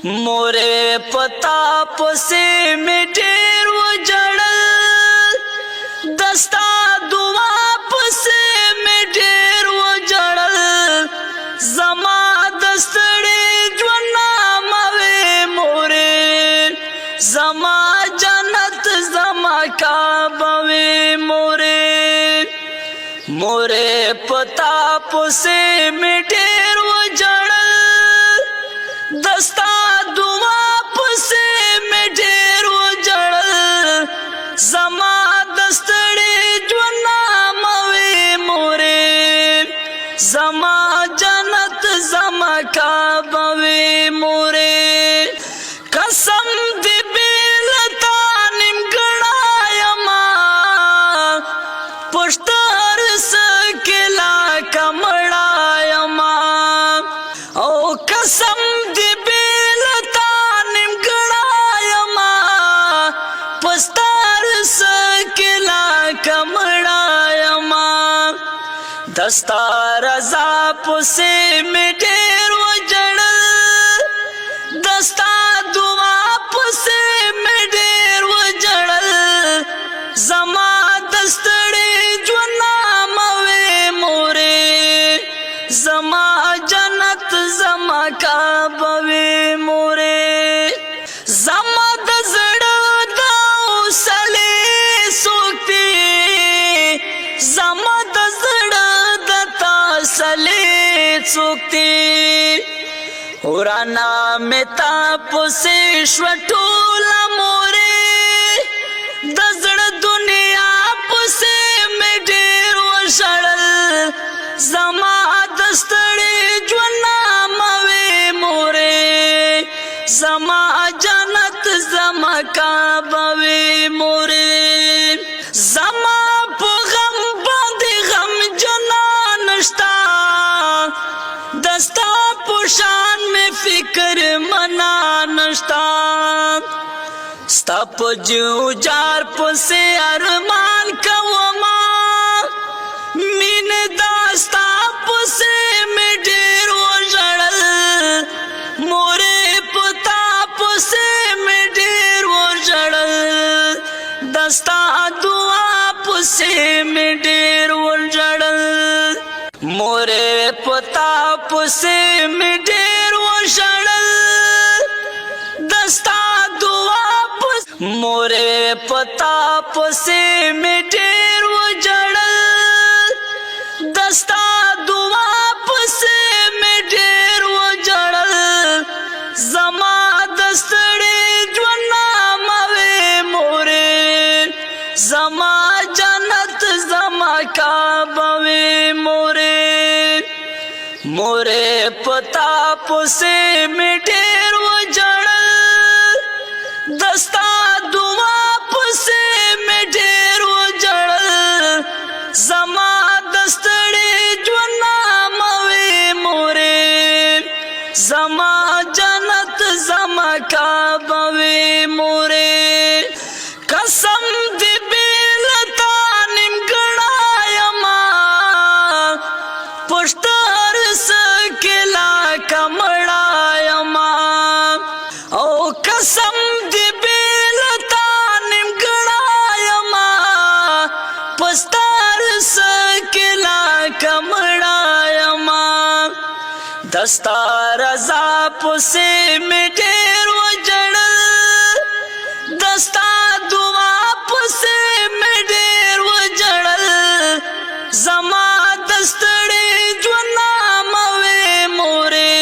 मोरे पताप से में ढेर जड़ल दस्ता दुआप से में ढेर जड़ल जमा दस्तड़े ज्वना मवे मोरे जमा जन्नत जमा का बवे मोरे मोरे पताप से में ढेर जड़ल दस्ता दुआप से में ढेर जड़ल जमा दस्तड़े ज्वना मवे मोरे जमा जन्नत जमा का बवे मोरे कसम दी बेलता निमगड़ायमा पुष्टर सकेला कमड़ायमा ओ कसम दी बेलता निमगड़ायमा पुष्टर सकेला कमड़ायमा दस्तार जाप से में ढेर जड़ल दस्ता दुआप से में ढेर जड़ल जमा दस्तड़े ज्वना मवे मोरे जमा जन्नत जमा का बवे मोरे जमा दजड़ दाऊ सले सोती जमा दजड़ दता सले सोती उराना में ताप से श्वटोला मोरे दजड़ दुनिया से में ढेर शड़ल जमा दस्तड़े ज्वना मवे मोरे जमा जन्नत जमा का बवे मोरे जमा पुगम बांधे गम जना नश्ता दस्ता पुशान में फिक्र मना नश्ता स्तप जू जार से अरमान कवमा मीन दास्ता से में ढेर जड़ल मोरे पताप से में ढेर जड़ल दस्ता दुआप से में ढेर जड़ल मोरे पताप से में ढेर जड़ल दस्ता दुआप मोरे पताप से में ढेर जड़ल दस्ता दुआप से में ढेर जड़ल जमा दस्तड़े ज्वना मवे मोरे जमा जन्नत जमा का बवे मोरे मोरे पताप से में ढेर जड़ल दस्ता दुआप से में ढेर जड़ल जमा दस्तड़े ज्वना मवे मोरे जमा जन्नत जमा का बवे मोरे कसम दी बेलता निमगड़ायमा पुष्टर सकेला कमड़ायमा ओ कसम दी बेलता निमगड़ायमा पुष्टर सकेला कमड़ायमा दस्तार जाप से में ढेर जड़ल दस्ता दुआप से में ढेर जड़ल जमा दस्तड़े ज्वना मवे मोरे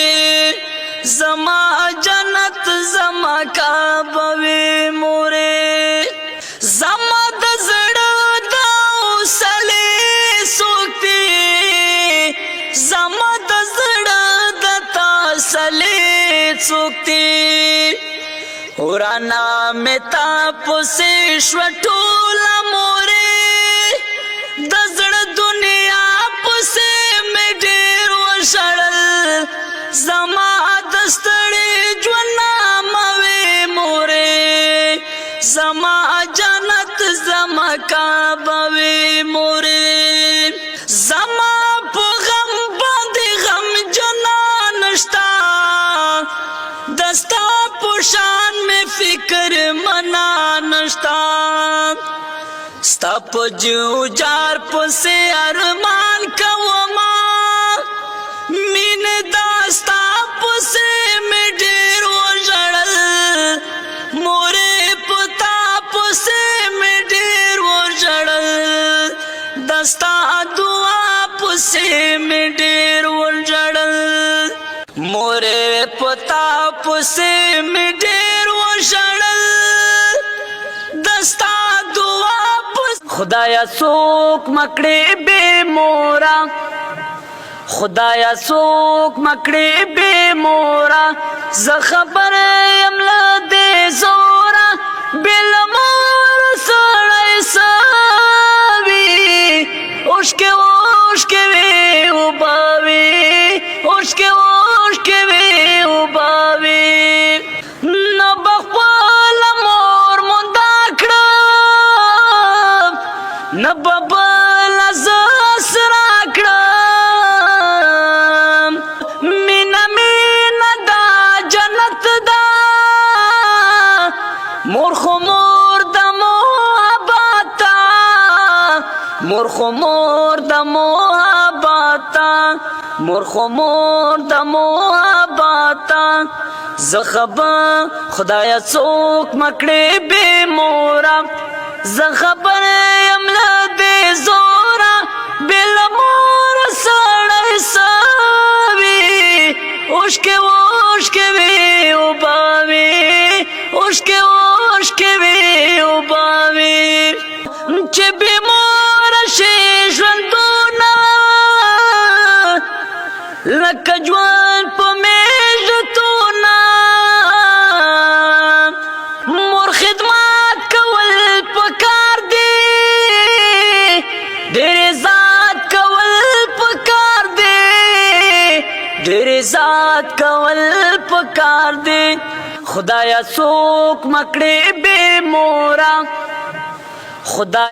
जमा जन्नत जमा का बवे मोरे जमा दजड़ दाऊ सले सोती जमा दजड़ दता सले सोती उराना में ताप से श्वटोला मोरे दजड़ दुनिया से में ढेर शड़ल जमा दस्तड़े ज्वना मवे मोरे जमा जन्नत जमा का बवे मोरे जमा पुगम बांधे गम जना नश्ता दस्ता شان میں فکر منا نشتا ستا پا جو جار پسے ارمان کوما مین داستا پسے میں ڈیر و جڑل مورے پتا پسے میں ڈیر و جڑل دستا دعا پسے میں ډیر ورجړل مورې پتا پسې مې ډیر ورژړل دستا دعا پسې خدایا څوک مکړې بې مورا خدایا څوک مکړې بې مورا زه خبر یم له دې زوره بې له مور سړی سوي اوښکې اوښکې وې وباوې اوښکې اوښکې وې وباوې نه به خپله مور مونده کړم نه به بله زه سره کړم مینه مینه دا جنت ده مور خو مور د محبته مور خو مور د محبته مور خو مور د محبته زه خبر خدایا څوک مکړې بې مورا زه خبر یم له دې زوره بې له موره سړی سوي اوښکې اوښکې وې وباوې اوښکې اوښکې وې وباوې چې بې موره شي ژوندونه لکه ژوند په میژتونه مور خدمت کول پکار دی ډېر عزت کول پکار دی ډېر عزت کول پکار دی خدایا څوک مکړې بې مورا خدای